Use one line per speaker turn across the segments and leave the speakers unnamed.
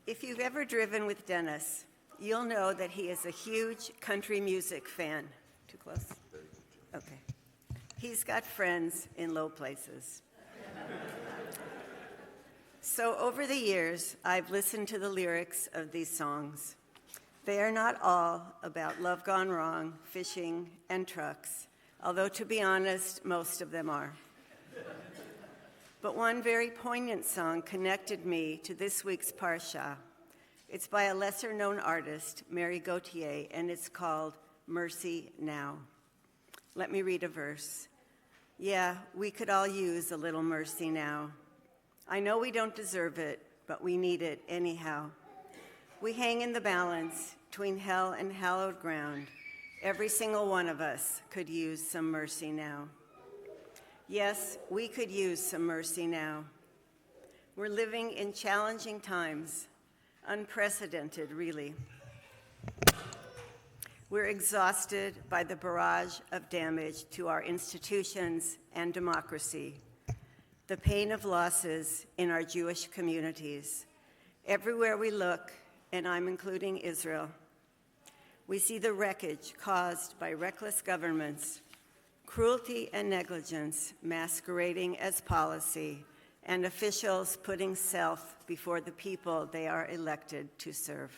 If you've ever driven with Dennis, you'll know that he is a huge country music fan. Too close? Okay. He's got friends in low places. So over the years, I've listened to the lyrics of these songs. They are not all about love gone wrong, fishing, and trucks, although to be honest, most of them are. But one very poignant song connected me to this week's Parsha. It's by a lesser-known artist, Mary Gauthier, and it's called Mercy Now. Let me read a verse. Yeah, we could all use a little mercy now. I know we don't deserve it, but we need it anyhow. We hang in the balance between hell and hallowed ground. Every single one of us could use some mercy now. Yes, we could use some mercy now. We're living in challenging times, unprecedented, really. We're exhausted by the barrage of damage to our institutions and democracy, the pain of losses in our Jewish communities. Everywhere we look, and I'm including Israel, we see the wreckage caused by reckless governments, cruelty and negligence masquerading as policy, and officials putting self before the people they are elected to serve.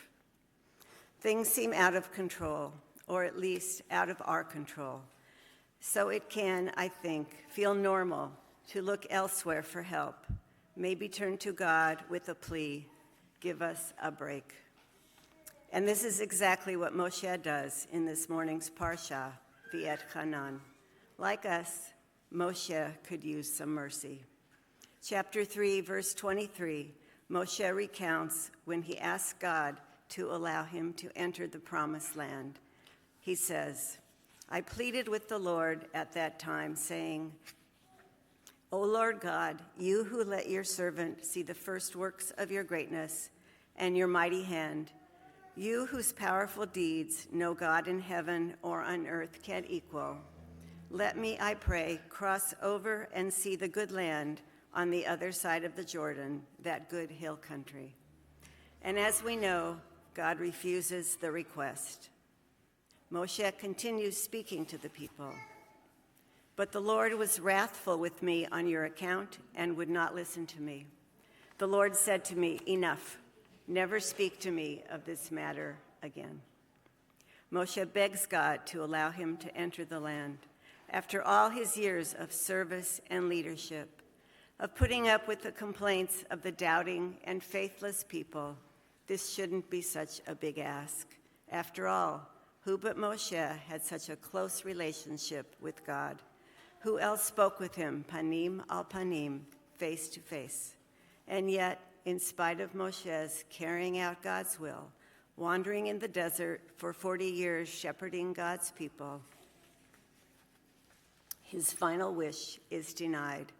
Things seem out of control, or at least out of our control. So it can, I think, feel normal to look elsewhere for help, maybe turn to God with a plea, give us a break. And this is exactly what Moshe does in this morning's Parsha, Vaetchanan. Like us, Moshe could use some mercy. Chapter 3, verse 23, Moshe recounts when he asked God to allow him to enter the promised land. He says, I pleaded with the Lord at that time, saying, O Lord God, you who let your servant see the first works of your greatness and your mighty hand, you whose powerful deeds no God in heaven or on earth can equal, let me, I pray, cross over and see the good land on the other side of the Jordan, that good hill country. And as we know, God refuses the request. Moshe continues speaking to the people. But the Lord was wrathful with me on your account and would not listen to me. The Lord said to me, enough, never speak to me of this matter again. Moshe begs God to allow him to enter the land. After all his years of service and leadership, of putting up with the complaints of the doubting and faithless people, this shouldn't be such a big ask. After all, who but Moshe had such a close relationship with God? Who else spoke with him, panim al panim, face to face? And yet, in spite of Moshe's carrying out God's will, wandering in the desert for 40 years shepherding God's people, his final wish is denied.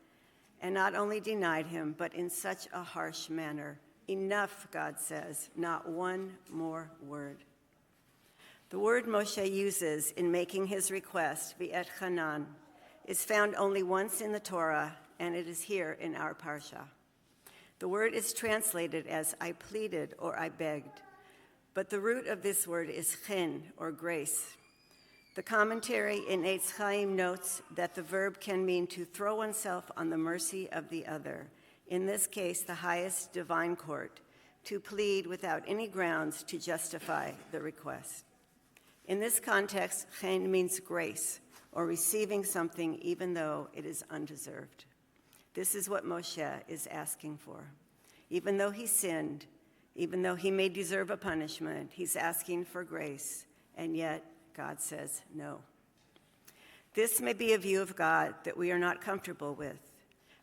And not only denied him, but in such a harsh manner. Enough, God says, not one more word. The word Moshe uses in making his request, Vaetchanan, is found only once in the Torah, and it is here in our Parsha. The word is translated as I pleaded or I begged, but the root of this word is chen, or grace. The commentary in Eitz Chaim notes that the verb can mean to throw oneself on the mercy of the other, in this case the highest divine court, to plead without any grounds to justify the request. In this context, chen means grace, or receiving something even though it is undeserved. This is what Moshe is asking for. Even though he sinned, even though he may deserve a punishment, he's asking for grace, and yet God says no. This may be a view of God that we are not comfortable with.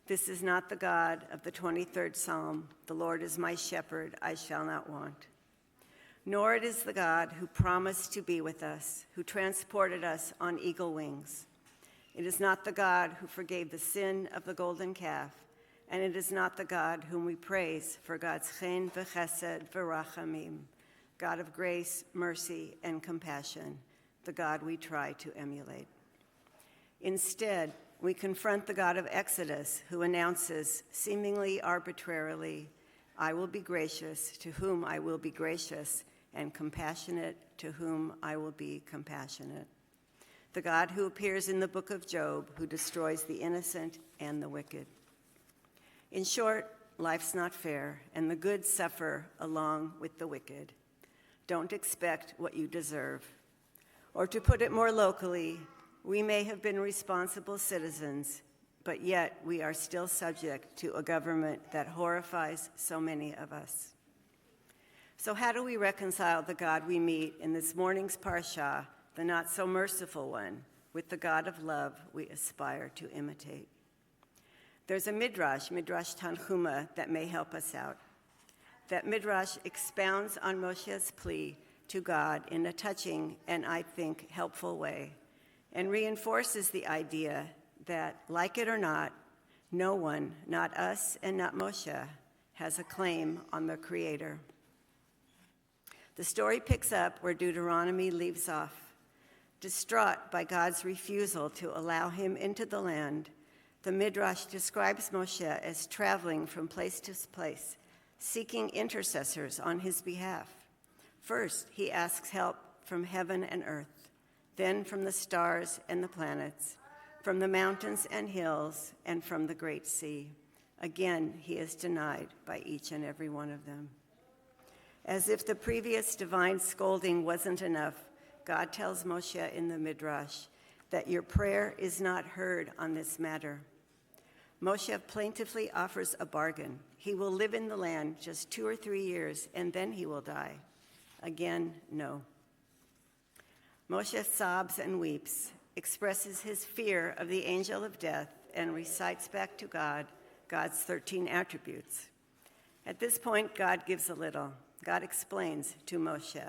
This is not the God of the 23rd Psalm, the Lord is my shepherd, I shall not want. Nor it is the God who promised to be with us, who transported us on eagle wings. It is not the God who forgave the sin of the golden calf, and it is not the God whom we praise for God's chen v'chesed v'rachamim, God of grace, mercy, and compassion, the God we try to emulate. Instead, we confront the God of Exodus, who announces, seemingly arbitrarily, I will be gracious to whom I will be gracious, and compassionate to whom I will be compassionate. The God who appears in the book of Job, who destroys the innocent and the wicked. In short, life's not fair, and the good suffer along with the wicked. Don't expect what you deserve. Or to put it more locally, we may have been responsible citizens, but yet we are still subject to a government that horrifies so many of us. So how do we reconcile the God we meet in this morning's Parsha, the not-so-merciful one, with the God of love we aspire to imitate? There's a Midrash Tanhuma, that may help us out. That Midrash expounds on Moshe's plea to God in a touching and, I think, helpful way, and reinforces the idea that, like it or not, no one, not us and not Moshe, has a claim on the Creator. The story picks up where Deuteronomy leaves off. Distraught by God's refusal to allow him into the land, the Midrash describes Moshe as traveling from place to place, seeking intercessors on his behalf. First, he asks help from heaven and earth, then from the stars and the planets, from the mountains and hills, and from the great sea. Again, he is denied by each and every one of them. As if the previous divine scolding wasn't enough, God tells Moshe in the Midrash that your prayer is not heard on this matter. Moshe plaintively offers a bargain. He will live in the land just 2 or 3 years, and then he will die. Again, no. Moshe sobs and weeps, expresses his fear of the angel of death, and recites back to God God's 13 attributes. At this point, God gives a little. God explains to Moshe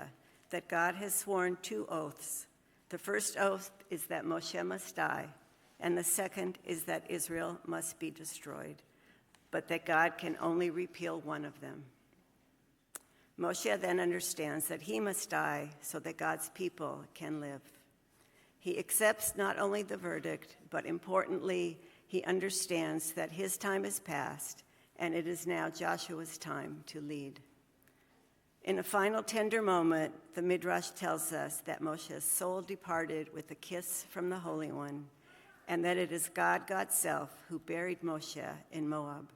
that God has sworn 2 oaths. The first oath is that Moshe must die, and the second is that Israel must be destroyed, but that God can only repeal one of them. Moshe then understands that he must die so that God's people can live. He accepts not only the verdict, but importantly, he understands that his time is past, and it is now Joshua's time to lead. In a final tender moment, the Midrash tells us that Moshe's soul departed with a kiss from the Holy One, and that it is God's self who buried Moshe in Moab.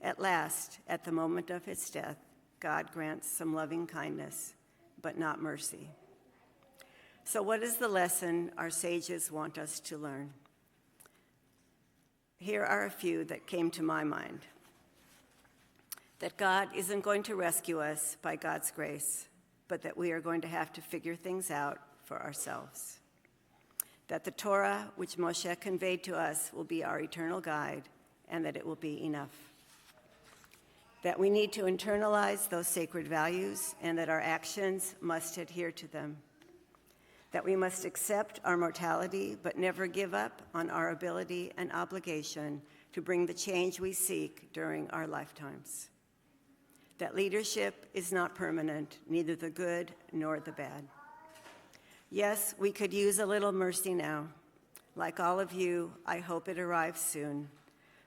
At last, at the moment of his death, God grants some loving kindness, but not mercy. So what is the lesson our sages want us to learn? Here are a few that came to my mind. That God isn't going to rescue us by God's grace, but that we are going to have to figure things out for ourselves. That the Torah, which Moshe conveyed to us, will be our eternal guide, and that it will be enough. That we need to internalize those sacred values, and that our actions must adhere to them. That we must accept our mortality, but never give up on our ability and obligation to bring the change we seek during our lifetimes. That leadership is not permanent, neither the good nor the bad. Yes, we could use a little mercy now. Like all of you, I hope it arrives soon.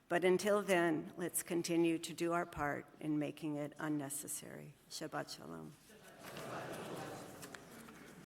But until then, let's continue to do our part in making it unnecessary. Shabbat Shalom.